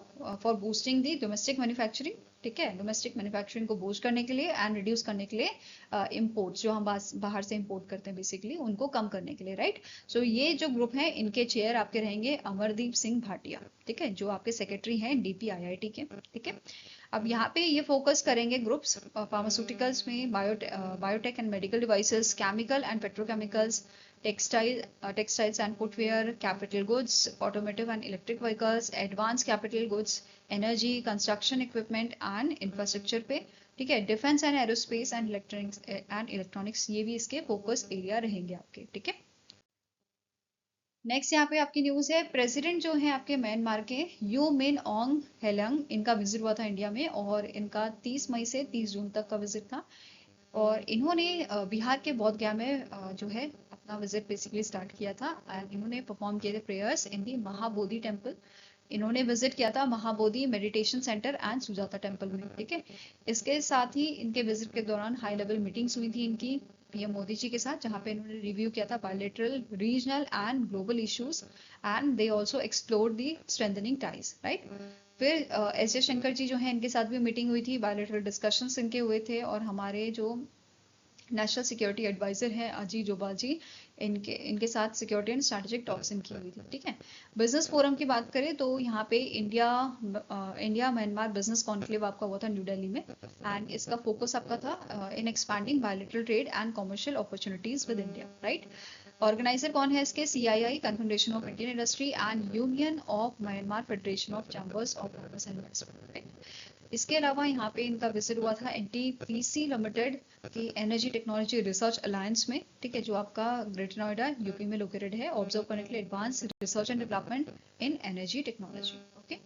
for boosting the domestic manufacturing. ठीक है, डोमेस्टिक मैन्युफैक्चरिंग को बूस्ट करने के लिए एंड रिड्यूस करने के लिए इम्पोर्ट्स जो हम बाहर से इम्पोर्ट करते हैं बेसिकली उनको कम करने के लिए। राइट, सो ये जो ग्रुप है इनके चेयर आपके रहेंगे अमरदीप सिंह भाटिया। ठीक है, जो आपके सेक्रेटरी हैं DPIIT के। ठीक है, अब यहाँ पे ये फोकस करेंगे ग्रुप्स फार्मास्यूटिकल्स में, biotech and medical devices, chemical and petrochemicals, textiles and footwear, capital goods, automotive and electric vehicles, advance capital goods, energy, construction equipment and infrastructure पे, ठीक है। Defence and aerospace and electronics, ये भी इसके focus area रहेंगे आपके, ठीक है। नेक्स्ट यहाँ पे आपकी न्यूज है, प्रेसिडेंट जो है आपके म्यांमार के यू मिन ओंग हेलंग, इनका विजिट हुआ था इंडिया में और इनका 30 मई से 30 जून तक का विजिट था। और इन्होंने बिहार के बोध गया में जो है अपना विजिट बेसिकली स्टार्ट किया था एंड इन्होंने परफॉर्म किए थे prayers in the Mahabodhi temple. इन्होंने विजिट किया था Mahabodhi meditation centre and Sujata temple में, ठीक है। इसके साथ ही इनके विजिट के दौरान हाई लेवल मीटिंग्स हुई थी इनकी पीएम मोदी जी के साथ, जहां पे इन्होंने रिव्यू किया था bilateral, regional and global issues and they also explored the strengthening ties, right. फिर एस जयशंकर जी जो है इनके साथ भी मीटिंग हुई थी, बायलैटरल डिस्कशंस इनके हुए थे और हमारे जो नेशनल सिक्योरिटी एडवाइजर हैं अजीत डोभाल जी, इनके साथ सिक्योरिटी एंड स्ट्रैटेजिक टॉक्स इनकी हुई थी, ठीक है। बिजनेस फोरम की बात करें तो यहाँ पे इंडिया म्यांमार बिजनेस कॉन्क्लेव आपका हुआ था न्यू दिल्ली में एंड इसका फोकस आपका था in expanding bilateral trade and commercial opportunities with India, right. Organiser कौन है इसके, CII, Confederation of Indian Industry and Union of Myanmar Federation of Chambers of Commerce and Investment. इसके अलावा यहाँ पे इनका विजिट हुआ था एनटीपीसी लिमिटेड की एनर्जी टेक्नोलॉजी रिसर्च अलायंस में, ठीक है, जो आपका ग्रेटर नोएडा यूपी में लोकेटेड है, ऑब्जर्व करने के लिए advance research and development in energy technology, okay.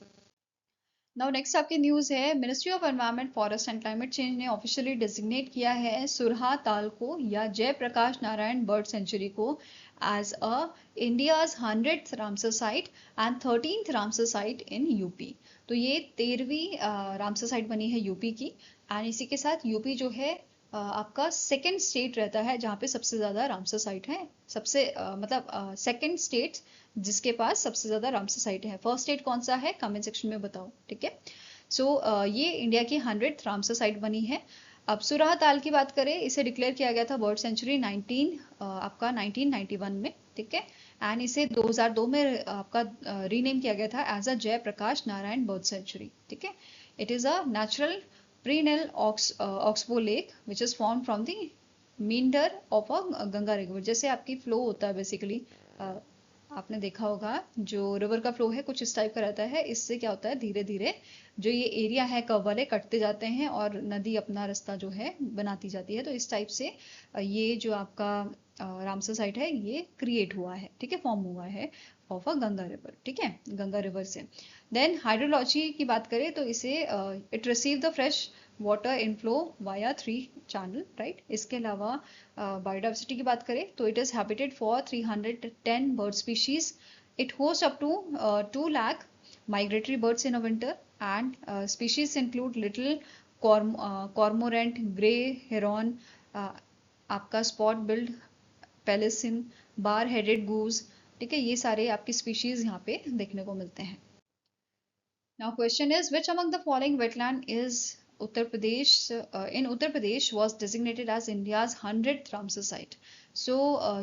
Now next आपकी न्यूज है, ministry of environment, forest and climate change ने ऑफिशियली डिजिग्नेट किया है सुरहा ताल को या जयप्रकाश नारायण बर्ड सेंचुरी को as a India's 100th Ramsar site and 13th Ramsar site in UP. तो ये 13वीं रामसर साइट बनी है यूपी की एंड इसी के साथ यूपी जो है आपका सेकंड स्टेट रहता है जहाँ पे सबसे ज्यादा रामसर साइट है, सबसे मतलब सेकंड स्टेट जिसके पास सबसे ज्यादा रामसर साइट है। फर्स्ट स्टेट कौन सा है कमेंट सेक्शन में बताओ, ठीक है। सो ये इंडिया की 100th रामसर साइट बनी है। अब सुराह ताल की बात करें, इसे डिक्लेयर किया गया था बर्ड सेंचुरी 1991 में, ठीक है। एंड इसे 2002 में आपका रीनेम किया गया था as a Jayaprakash Narayan bird sanctuary, ठीक है। It is a natural perennial oxbow lake which is formed from the meander of a Ganga river. जैसे आपकी फ्लो होता है बेसिकली, आपने देखा होगा जो रिवर का फ्लो है कुछ इस टाइप का रहता है, इससे क्या होता है धीरे धीरे जो ये एरिया है कर्व वाले कटते जाते हैं और नदी अपना रास्ता जो है बनाती जाती है। तो इस टाइप से ये जो आपका रामसर साइट है ये क्रिएट हुआ है, ठीक है, फॉर्म हुआ है ऑफ अ गंगा रिवर, ठीक है, गंगा रिवर से। देन हाइड्रोलॉजी की बात करें तो इसे it receive the fresh water inflow via 3 channel, right. इसके अलावा बायोडाइवर्सिटी की बात करें तो it is habited for 310 bird species. It host up to 2 lakh migratory birds in a winter and species include little cormorant, grey heron, आपका spot billed pelican, bar headed goose, ठीक है, ये सारे आपकी स्पीशीज यहाँ पे देखने को मिलते हैं। Now question is which among the following wetland is Uttar Pradesh in Uttar Pradesh was designated as India's 100th Ramsar site? So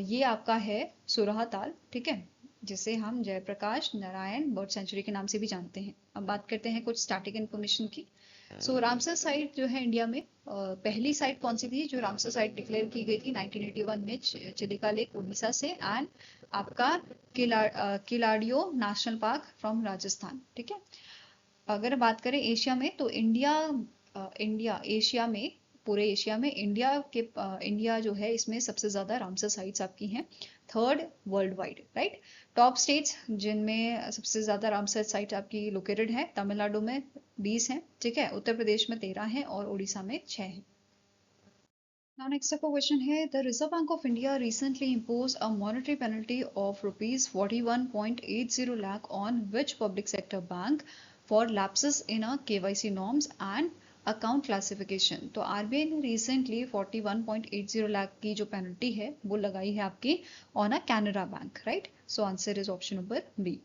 ये आपका है सुरहा ताल, ठीक है, जिसे हम जयप्रकाश नारायण बर्ड सेंचुरी के नाम से भी जानते हैं। अब बात करते हैं कुछ स्टैटिक इन्फॉर्मेशन की। सो रामसर साइट जो है इंडिया में पहली साइट कौन सी थी जो रामसर साइट डिक्लेयर की गई थी 1981 में चिलिका लेक उड़ीसा से एंड आपका किलाडियो नेशनल पार्क फ्रॉम राजस्थान, ठीक है। अगर बात करें एशिया में तो इंडिया एशिया में, पूरे एशिया में इंडिया जो है इसमें सबसे ज्यादा रामसर साइट्स आपकी हैं, 3rd world wide, right. Top states जिनमें सबसे ज्यादा रामसर साइट आपकी लोकेटेड है, तमिलनाडु में 20 हैं, ठीक है, उत्तर प्रदेश में 13 हैं और उड़ीसा में 6 हैं। Now next up a question है, the Reserve Bank of India recently imposed a monetary penalty of rupees 41.80 lakh on which public sector bank for lapses in a KYC norms and account classification. तो RBI ने recently 41.80 lakh की जो penalty है वो लगाई है आपकी on a Canara bank, right. So answer is option number B.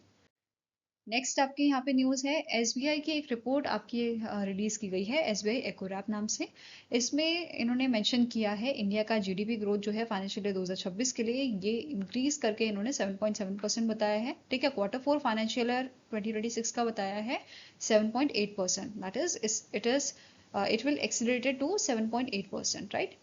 Next आपकी यहाँ पे न्यूज़ है, एसबीआई की एक रिपोर्ट आपकी रिलीज की गई है एसबीआई एकोरैप नाम से। इसमें इन्होंने मेंशन किया है इंडिया का जीडीपी ग्रोथ जो है फाइनेंशियल ईयर 2026 के लिए ये इंक्रीज करके इन्होंने 7.7% बताया है, ठीक है। Q4 फाइनेंशियल ईयर 2026 का बताया है 7.8%, that is it will accelerated to 7.8%, right.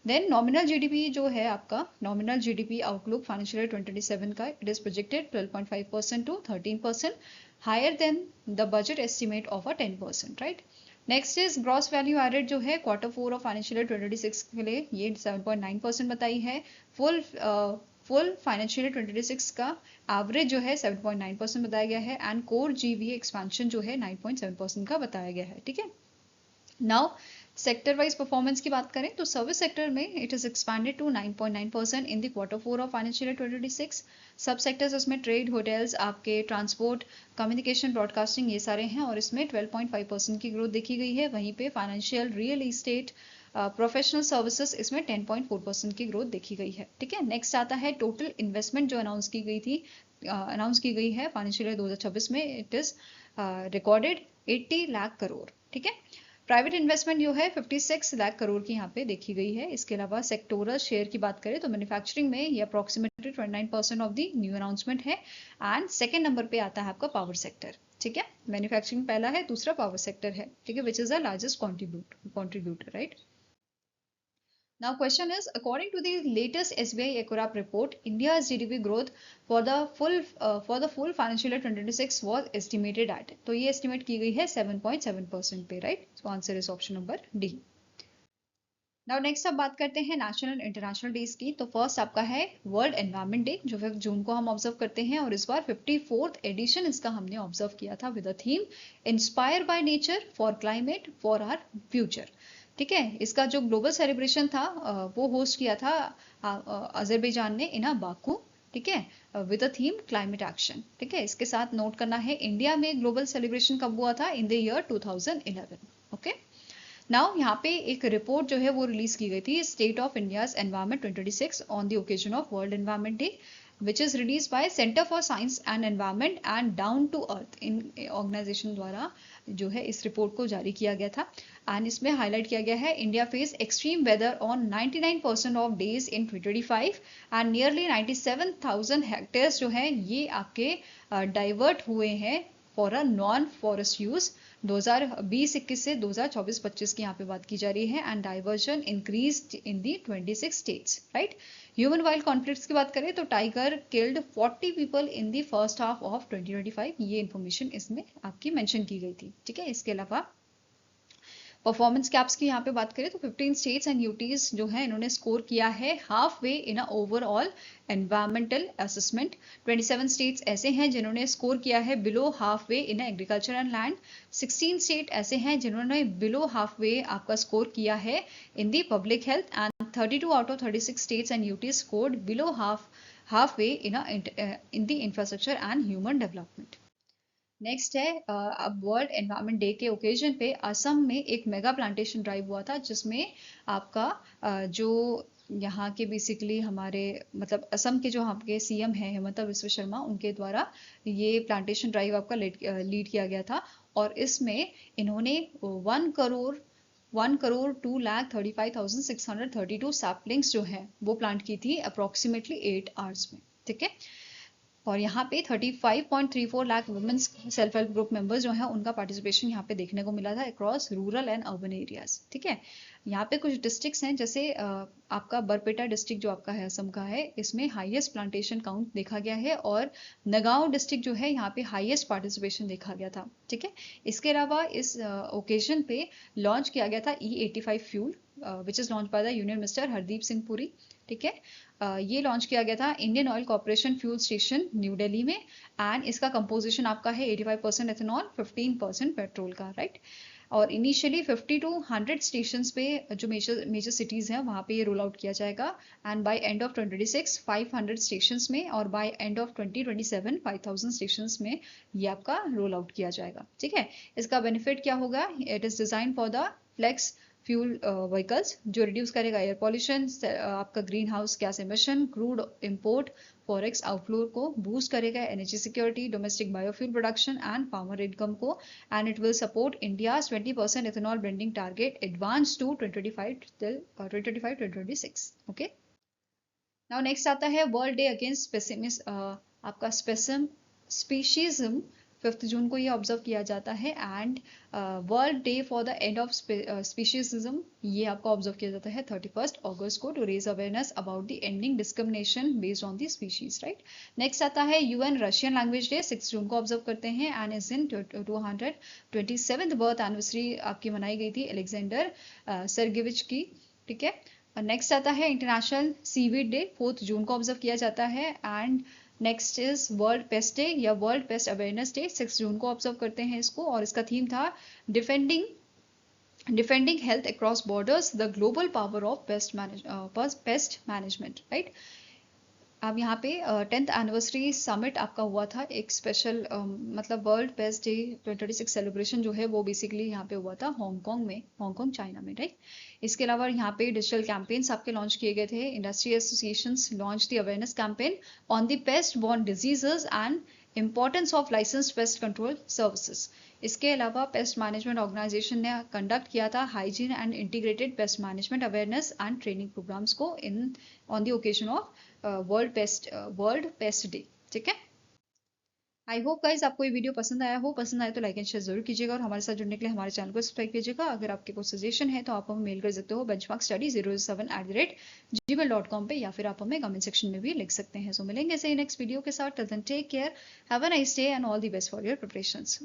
Then nominal GDP जो है आपका, nominal GDP outlook financial year 2027 का, it is projected 12.5% to 13%, higher than the budget estimate of a 10%, right. Next is gross value added जो है Q4 of financial year 2026 के लिए ये 7.9% बताई है। फुल फाइनेंशियल ईयर 2026 का एवरेज जो है 7.9% बताया गया है, एंड कोर जीवीए एक्सपेंशन जो है 9.7% का बताया गया है, ठीक है। नाउ सेक्टर वाइज परफॉर्मेंस की बात करें तो सर्विस सेक्टर में it is expanded to 9.9% in the Q4 of financial year 2026। सब सेक्टर्स उसमें ट्रेड, होटल्स, आपके ट्रांसपोर्ट, कम्युनिकेशन, ब्रॉडकास्टिंग, ये सारे हैं, और इसमें 12.5% की ग्रोथ देखी गई है। वहीं पे financial, real estate, professional services, इसमें 10.4% की ग्रोथ देखी गई है, ठीक है। नेक्स्ट आता है टोटल इन्वेस्टमेंट जो अनाउंस की गई थी, अनाउंस की गई है फाइनेंशियल ईयर 2026 में, it is recorded 80 lakh crore, ठीक है। प्राइवेट इन्वेस्टमेंट जो है 56 लाख करोड़ की यहाँ पे देखी गई है। इसके अलावा सेक्टोरल शेयर की बात करें तो मैन्युफैक्चरिंग में ये approximately 29% of the new announcement है, एंड सेकंड नंबर पे आता है आपका पावर सेक्टर, ठीक है। मैन्युफैक्चरिंग पहला है, दूसरा पावर सेक्टर है, ठीक है, which is the largest contributor, right. Now question is, according to the latest SBI ECORAP report, India's GDP growth for the full financial year 2026 was estimated at, तो ये estimate की गई है 7.7% पे, right? So answer is option number D. Now next अब बात करते हैं नेशनल एंड इंटरनेशनल डेज की। तो फर्स्ट आपका है वर्ल्ड एनवायरनमेंट डे, जो 5 जून को हम ऑब्जर्व करते हैं, और इस बार 54th एडिशन इसका हमने ऑब्जर्व किया था with the theme inspire by nature for climate for our future, ठीक है। इसका जो ग्लोबल सेलिब्रेशन था वो होस्ट किया था अजरबैजान ने इन बाकू, ठीक है, with the theme climate action, ठीक है। इसके साथ नोट करना है इंडिया में ग्लोबल सेलिब्रेशन कब हुआ था, in the year 2011, okay. Now यहाँ पे एक रिपोर्ट जो है वो रिलीज की गई थी, state of India's environment 2026 on the occasion of world environment day, which is release by centre for science and environment and down to earth, in organisation द्वारा जो है इस रिपोर्ट को जारी किया गया था। एंड इसमें हाईलाइट किया गया है India face extreme weather on 99% of days in 2025, and nearly 97,000 hectares जो है ये आपके डाइवर्ट हुए हैं for a non forest use 2020-21 से 2024-25 की यहाँ पे बात की जा रही है, and diversion increase in the 26 states, right. Human wild conflicts की बात करें तो tiger killed 40 people in the first half of 2025, ये इन्फॉर्मेशन इसमें आपकी मेंशन की गई थी, ठीक है। इसके अलावा परफॉर्मेंस कैप्स की यहाँ पे बात करें तो 15 स्टेट्स एंड यूटीज जो है इन्होंने स्कोर किया है half way in overall environmental assessment. 27 states ऐसे हैं जिन्होंने स्कोर किया है below half way in agriculture and land. 16 state ऐसे हैं जिन्होंने बिलो हाफ वे आपका स्कोर किया है in the public health, and 32 out of 36 states and UTs scored below half way in the infrastructure and human development. Next है अब world environment day के occasion पे असम में एक मेगा प्लांटेशन ड्राइव हुआ था, जिसमें आपका जो यहाँ के बेसिकली हमारे मतलब असम के जो आपके सीएम हैं हिमंता बिस्वा शर्मा, उनके द्वारा ये प्लांटेशन ड्राइव आपका लीड किया गया था, और इसमें इन्होंने 1 करोड़ 2,35,632 सैपलिंग्स जो हैं वो प्लांट की थी अप्रोक्सीमेटली 8 आवर्स में, ठीक है। और यहाँ पे 35.34 lakh women's self help group members जो हैं उनका पार्टिसिपेशन यहाँ पे देखने को मिला था across rural and urban areas, ठीक है। यहाँ पे कुछ डिस्ट्रिक्ट्स हैं, जैसे आपका बरपेटा डिस्ट्रिक्ट जो आपका है असम का है, इसमें हाईएस्ट प्लांटेशन काउंट देखा गया है, और नगांव डिस्ट्रिक्ट जो है यहाँ पे हाईएस्ट पार्टिसिपेशन देखा गया था, ठीक है। इसके अलावा इस ओकेजन पे लॉन्च किया गया था E85 fuel, which is launch by the union minister Hardeep Singh Puri, ठीक है। ये लॉन्च किया गया था Indian oil corporation fuel station new Delhi में, एंड इसका कंपोजिशन आपका है 85% एथेनॉल 15% पेट्रोल का, राइट। और इनिशियली 50 to 100 स्टेशन पे जो मेजर सिटीज हैं वहाँ पे ये रोल आउट किया जाएगा, and by end of 2026 500 station में, और बाय एंड ऑफ 2027 5000 स्टेशन में ये आपका रोल आउट किया जाएगा, ठीक है। इसका बेनिफिट क्या होगा, it is design for the flex fuel vehicles, जो रिड्यूस करेगा एयर पॉल्यूशन, आपका green house gas emission, crude import forex outflow को बूस्ट करेगा, energy security, domestic biofuel production and farmer income को, and it will support India's 20% ethanol blending target advance to 2025-2026, okay. Now next आता है world day against आपका स्पेसिज्म 5 जून को ये observe किया जाता है। And world day for the end of speciesism ये आपका ऑब्जर्व किया जाता है 31 अगस्त को, to raise awareness about the ending discrimination based on the species, right. Next आता है यूएन रशियन लैंग्वेज डे, 6 जून को ऑब्जर्व करते हैं। And is in 227th birth anniversary आपकी मनाई गई थी एलेक्जेंडर सर्गेविच की, ठीक है। नेक्स्ट आता है इंटरनेशनल सीवीड डे, 4 जून को ऑब्जर्व किया जाता है। And next is world pest day या वर्ल्ड पेस्ट अवेयरनेस डे, 6 जून को ऑब्जर्व करते हैं इसको, और इसका थीम था defending health across borders, the global power of pest management, right. अब यहाँ पे 10th एनिवर्सरी समिट आपका हुआ था, एक स्पेशल मतलब वर्ल्ड पेस्ट डे 2026 सेलिब्रेशन जो है वो बेसिकली यहाँ पे हुआ था हांगकांग में, हांगकांग चाइना में, राइट। इसके अलावा यहाँ पे डिजिटल कैंपेन्स आपके लॉन्च किए गए थे। Industry associations launch the awareness campaign on the pest borne diseases and importance of licensed pest control services. इसके अलावा पेस्ट मैनेजमेंट ऑर्गेनाइजेशन ने कंडक्ट किया था hygiene and integrated pest management awareness and training programmes को in on the occasion of world pest day, ठीक है। I hope guys आपको ये वीडियो पसंद आया हो, पसंद आए तो लाइक एंड शेयर जरूर कीजिएगा, और हमारे साथ जुड़ने के लिए हमारे चैनल को सब्सक्राइब कीजिएगा। अगर आपके कोई सजेशन है तो आप हमें मेल कर सकते हो benchmarkstudy007@gmail.com पे, या फिर आप हमें कमेंट सेक्शन में भी लिख सकते हैं। सो मिलेंगे ऐसे ही नेक्स्ट वीडियो के साथ। Till then take care, have a nice day and all the best for your preparations.